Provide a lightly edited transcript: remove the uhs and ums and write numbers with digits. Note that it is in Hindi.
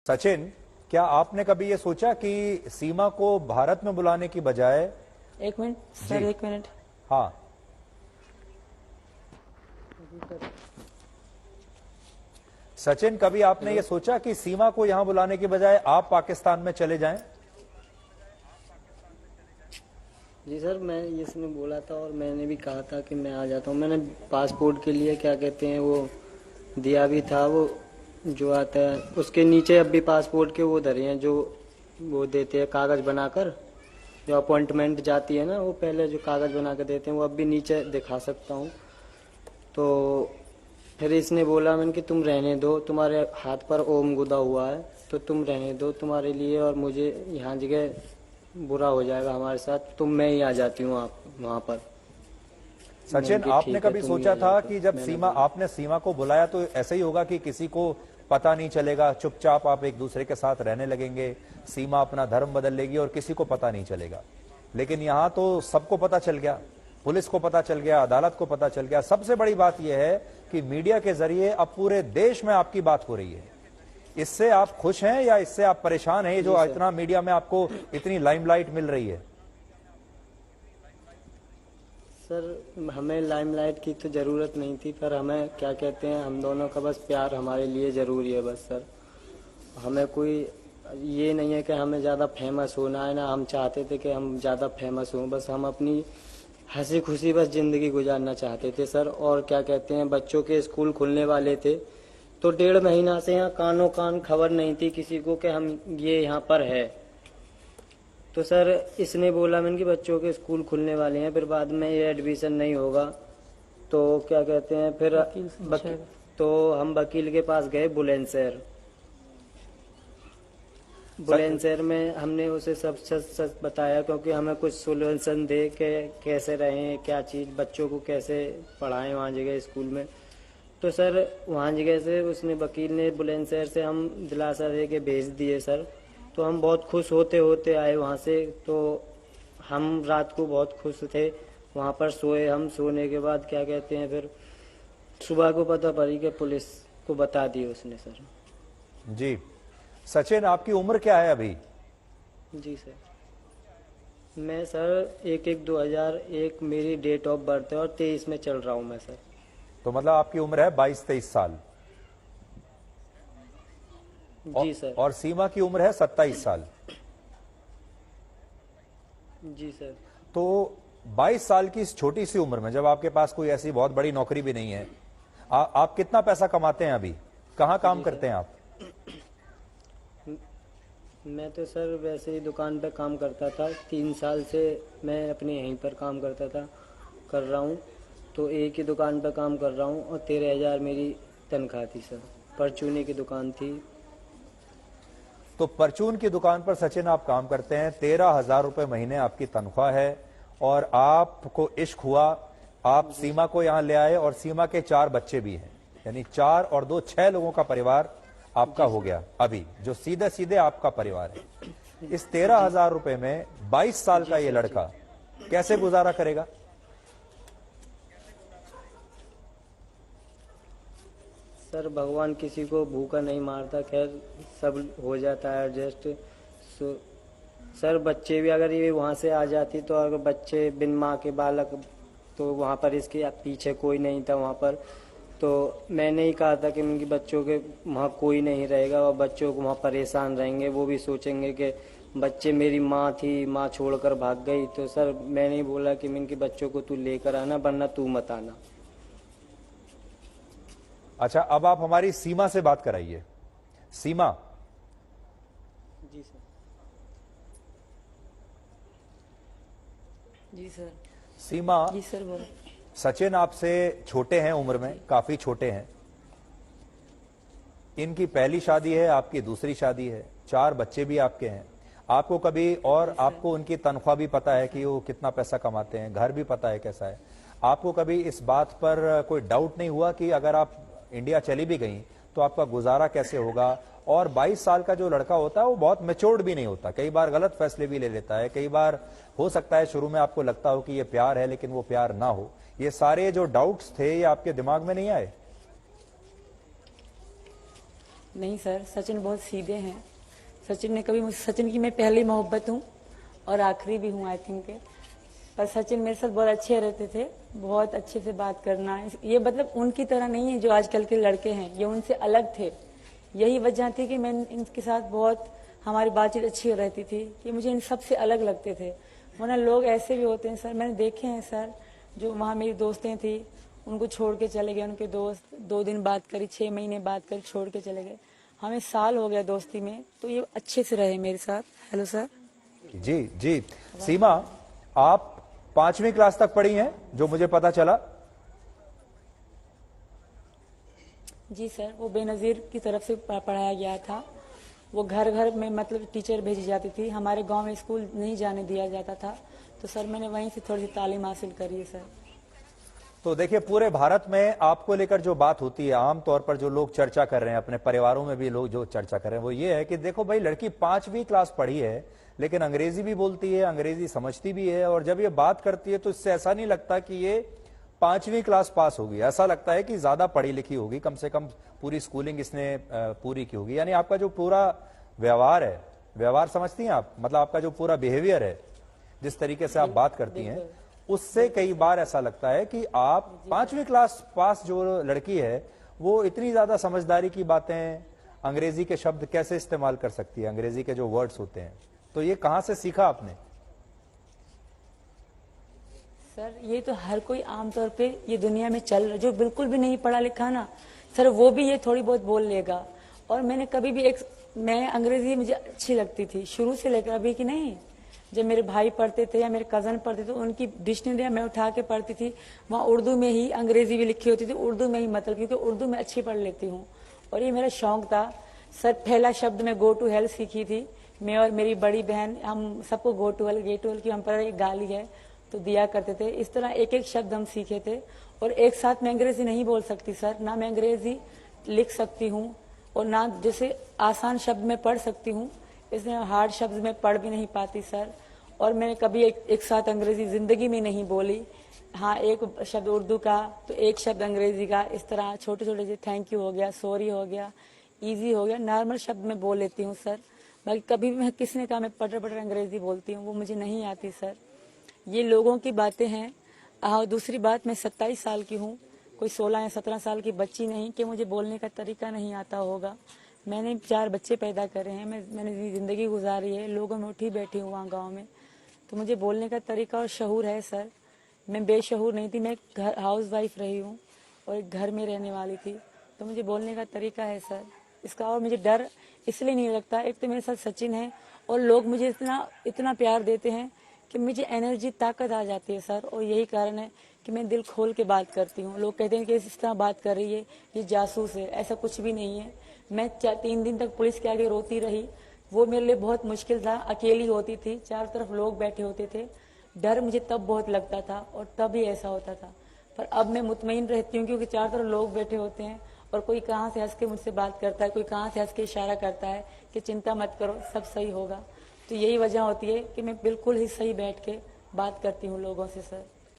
सचिन, क्या आपने कभी ये सोचा कि सीमा को भारत में बुलाने की बजाय। एक मिनट सर, जी। एक मिनट। हाँ। सचिन, कभी आपने ये हेलो। सोचा कि सीमा को यहां बुलाने की बजाय आप पाकिस्तान में चले जाएं? जी सर, मैं इसने बोला था और मैंने भी कहा था कि मैं आ जाता हूँ। मैंने पासपोर्ट के लिए क्या कहते हैं वो दिया भी था, वो जो आता है उसके नीचे अब भी पासपोर्ट के वो धरे हैं जो वो देते हैं कागज़ बनाकर। जो अपॉइंटमेंट जाती है ना, वो पहले जो कागज़ बना कर देते हैं वो अब भी नीचे दिखा सकता हूँ। तो फिर इसने बोला मैंने कि तुम रहने दो, तुम्हारे हाथ पर ओम गुदा हुआ है तो तुम रहने दो, तुम्हारे लिए और मुझे यहाँ जगह बुरा हो जाएगा हमारे साथ, तुम मैं ही आ जाती हूँ आप वहाँ पर। मैंने सचिन, कि आपने ठीक है कभी तुम ही आ सोचा जाओ, था तो कि जब मैंने सीमा बोला। आपने सीमा को बुलाया तो ऐसा ही होगा कि किसी को पता नहीं चलेगा, चुपचाप आप एक दूसरे के साथ रहने लगेंगे, सीमा अपना धर्म बदल लेगी और किसी को पता नहीं चलेगा। लेकिन यहां तो सबको पता चल गया, पुलिस को पता चल गया, अदालत को पता चल गया। सबसे बड़ी बात यह है कि मीडिया के जरिए अब पूरे देश में आपकी बात हो रही है। इससे आप खुश हैं या इससे आप परेशान हैं, जी जो सर। इतना मीडिया में आपको इतनी लाइमलाइट मिल रही है? सर हमें लाइमलाइट की तो ज़रूरत नहीं थी, पर हमें क्या कहते हैं हम दोनों का बस प्यार हमारे लिए ज़रूरी है बस सर। हमें कोई ये नहीं है कि हमें ज़्यादा फेमस होना है, ना हम चाहते थे कि हम ज़्यादा फेमस हों। बस हम अपनी हंसी खुशी बस ज़िंदगी गुजारना चाहते थे सर। और क्या कहते हैं बच्चों के स्कूल खुलने वाले थे, तो 1.5 महीना से यहाँ कानों कान खबर नहीं थी किसी को कि हम ये यहाँ पर है। तो सर इसने बोला मैंने कि बच्चों के स्कूल खुलने वाले हैं, फिर बाद में ये एडमिशन नहीं होगा तो क्या कहते हैं फिर वकील से पूछेगा। तो हम वकील के पास गए बुलंदशहर। सर, बुलंदशहर में हमने उसे सब सच सच बताया, क्योंकि हमें कुछ सोल्यूशन दे के कैसे रहें, क्या चीज़ बच्चों को कैसे पढ़ाएं वहाँ जगह स्कूल में। तो सर वहाँ जगह से उसने वकील ने बुलंदशहर से हम दिलासा दे के भेज दिए सर। तो हम बहुत खुश होते होते आए वहाँ से। तो हम रात को बहुत खुश थे, वहाँ पर सोए। हम सोने के बाद क्या कहते हैं फिर सुबह को पता पड़ी कि पुलिस को बता दी उसने सर। जी। सचिन, आपकी उम्र क्या है अभी? जी सर, मैं सर 1/1/2001 मेरी डेट ऑफ बर्थ है और 23 में चल रहा हूँ मैं सर। तो मतलब आपकी उम्र है 22-23 साल। जी सर। और सीमा की उम्र है 27 साल। जी सर। तो 22 साल की इस छोटी सी उम्र में, जब आपके पास कोई ऐसी बहुत बड़ी नौकरी भी नहीं है, आप कितना पैसा कमाते हैं अभी? कहाँ काम जी करते सर। हैं आप? मैं तो सर वैसे ही दुकान पे काम करता था, 3 साल से मैं अपने यहीं पर काम करता था, कर रहा हूँ। तो एक ही दुकान पे काम कर रहा हूँ और 13,000 मेरी तनख्वाह थी सर। परचूनी की दुकान थी। तो परचून की दुकान पर सचिन आप काम करते हैं, 13,000 रुपए महीने आपकी तनख्वाह है, और आपको इश्क हुआ, आप सीमा को यहां ले आए, और सीमा के 4 बच्चे भी हैं, यानी 4 और 2 6 लोगों का परिवार आपका हो गया अभी, जो सीधे सीधे आपका परिवार है। इस 13,000 रुपए में 22 साल का ये लड़का कैसे गुजारा करेगा? सर भगवान किसी को भूखा नहीं मारता, खैर सब हो जाता है एडजस्ट। सो सर बच्चे भी अगर ये वहाँ से आ जाती, तो अगर बच्चे बिन माँ के बालक, तो वहाँ पर इसके पीछे कोई नहीं था वहाँ पर। तो मैंने ही कहा था कि उनके बच्चों के वहाँ कोई नहीं रहेगा और बच्चों को वहाँ परेशान रहेंगे, वो भी सोचेंगे कि बच्चे मेरी माँ थी, माँ छोड़कर भाग गई। तो सर मैंने ही बोला कि इनके बच्चों को तू लेकर आना, वरना तू मत आना। अच्छा, अब आप हमारी सीमा से बात कराइए। सीमा, जी सर। जी सर। सीमा, जी सर, बोलो। सचिन आपसे छोटे हैं, उम्र में काफी छोटे हैं। इनकी पहली शादी है, आपकी दूसरी शादी है, 4 बच्चे भी आपके हैं। आपको कभी, और आपको उनकी तनख्वाह भी पता है कि वो कितना पैसा कमाते हैं, घर भी पता है कैसा है। आपको कभी इस बात पर कोई डाउट नहीं हुआ कि अगर आप इंडिया चली भी गई तो आपका गुजारा कैसे होगा? और 22 साल का जो लड़का होता है वो बहुत मैच्योर्ड भी नहीं होता, कई बार गलत फैसले भी ले लेता है, कई बार हो सकता है शुरू में आपको लगता हो कि ये प्यार है लेकिन वो प्यार ना हो। ये सारे जो डाउट्स थे ये आपके दिमाग में नहीं आए? नहीं सर, सचिन बहुत सीधे हैं। सचिन ने कभी सचिन की मैं पहली मोहब्बत हूँ और आखिरी भी हूँ आई थिंक। पर सचिन मेरे साथ बहुत अच्छे रहते थे, बहुत अच्छे से बात करना। ये मतलब उनकी तरह नहीं है जो आजकल के लड़के हैं, ये उनसे अलग थे। यही वजह थी कि मैं इनके साथ बहुत हमारी बातचीत अच्छी रहती थी कि मुझे इन सबसे अलग लगते थे। वरना लोग ऐसे भी होते हैं सर, मैंने देखे हैं सर, जो वहाँ मेरी दोस्तें थी उनको छोड़ के चले गए, उनके दोस्त 2 दिन बात करी, 6 महीने बात करी, छोड़ के चले गए। हमें साल हो गया दोस्ती में, तो ये अच्छे से रहे मेरे साथ। Hello sir. जी जी। सीमा, आप 5वीं क्लास तक पढ़ी हैं जो मुझे पता चला? जी सर, वो बेनज़ीर की तरफ से पढ़ाया गया था। वो घर घर में मतलब टीचर भेजी जाती थी, हमारे गांव में स्कूल नहीं जाने दिया जाता था, तो सर मैंने वहीं से थोड़ी सी तालीम हासिल करी है सर। तो देखिए, पूरे भारत में आपको लेकर जो बात होती है, आमतौर पर जो लोग चर्चा कर रहे हैं, अपने परिवारों में भी लोग जो चर्चा कर रहे हैं, वो ये है कि देखो भाई, लड़की 5वीं क्लास पढ़ी है लेकिन अंग्रेजी भी बोलती है, अंग्रेजी समझती भी है, और जब ये बात करती है तो इससे ऐसा नहीं लगता कि ये 5वीं क्लास पास होगी। ऐसा लगता है कि ज्यादा पढ़ी लिखी होगी, कम से कम पूरी स्कूलिंग इसने पूरी की होगी। यानी आपका जो पूरा व्यवहार है, व्यवहार समझती हैं आप, मतलब आपका जो पूरा बिहेवियर है, जिस तरीके से आप बात करती हैं, उससे कई बार ऐसा लगता है कि आप 5वीं क्लास पास जो लड़की है वो इतनी ज्यादा समझदारी की बातें, अंग्रेजी के शब्द कैसे इस्तेमाल कर सकती है, अंग्रेजी के जो वर्ड्स होते हैं, तो ये कहां से सीखा आपने? सर ये तो हर कोई आमतौर पे ये दुनिया में चल रहा, जो बिल्कुल भी नहीं पढ़ा लिखा ना सर, वो भी ये थोड़ी बहुत बोल लेगा। और मैंने कभी भी मैं अंग्रेजी मुझे अच्छी लगती थी शुरू से लेकर अभी की नहीं। जब मेरे भाई पढ़ते थे या मेरे कजन पढ़ते थे, उनकी डिक्शनरी मैं उठा के पढ़ती थी, वहाँ उर्दू में ही अंग्रेजी भी लिखी होती थी, उर्दू में ही मतलब, क्योंकि उर्दू में अच्छी पढ़ लेती हूँ और ये मेरा शौक था सर। पहला शब्द मैं गो टू हेल सीखी थी, मैं और मेरी बड़ी बहन, हम सबको गो टू हेल, गे टू हेल की हम पर एक गाली है तो दिया करते थे। इस तरह एक एक शब्द हम सीखे थे। और एक साथ मैं अंग्रेजी नहीं बोल सकती सर, ना मैं अंग्रेजी लिख सकती हूँ और ना जैसे आसान शब्द में पढ़ सकती हूँ, इसमें हार्ड शब्द में पढ़ भी नहीं पाती सर। और मैंने कभी एक साथ अंग्रेजी जिंदगी में नहीं बोली। हाँ, एक शब्द उर्दू का तो एक शब्द अंग्रेजी का, इस तरह छोटे छोटे जो थैंक यू हो गया, सॉरी हो गया, इजी हो गया, नॉर्मल शब्द में बोल लेती हूँ सर। बाकी कभी भी मैं किसी ने कहा मैं पटर पटर अंग्रेजी बोलती हूँ, वो मुझे नहीं आती सर। ये लोगों की बातें हैं। दूसरी बात, मैं 27 साल की हूँ, कोई 16 या 17 साल की बच्ची नहीं कि मुझे बोलने का तरीका नहीं आता होगा। मैंने 4 बच्चे पैदा करे हैं, मैंने जिंदगी गुजारी है, लोगों में उठी बैठी हूँ वहाँ गाँव में, तो मुझे बोलने का तरीका और शऊर है सर। मैं बेशऊर नहीं थी, मैं घर हाउस वाइफ रही हूँ और एक घर में रहने वाली थी, तो मुझे बोलने का तरीका है सर इसका। और मुझे डर इसलिए नहीं लगता, एक तो मेरे साथ सचिन है और लोग मुझे इतना प्यार देते हैं कि मुझे एनर्जी, ताकत आ जाती है सर। और यही कारण है कि मैं दिल खोल के बात करती हूँ। लोग कहते हैं कि इस तरह बात कर रही है, ये जासूस है, ऐसा कुछ भी नहीं है। मैं 3 दिन तक पुलिस के आगे रोती रही, वो मेरे लिए बहुत मुश्किल था। अकेली होती थी, चारों तरफ लोग बैठे होते थे, डर मुझे तब बहुत लगता था और तब ही ऐसा होता था। पर अब मैं मुतमईन रहती हूँ क्योंकि चारों तरफ लोग बैठे होते हैं और कोई कहाँ से हंस के मुझसे बात करता है, कोई कहाँ से हंस के इशारा करता है कि चिंता मत करो, सब सही होगा। तो यही वजह होती है कि मैं बिल्कुल ही सही बैठ के बात करती हूँ लोगों से सर।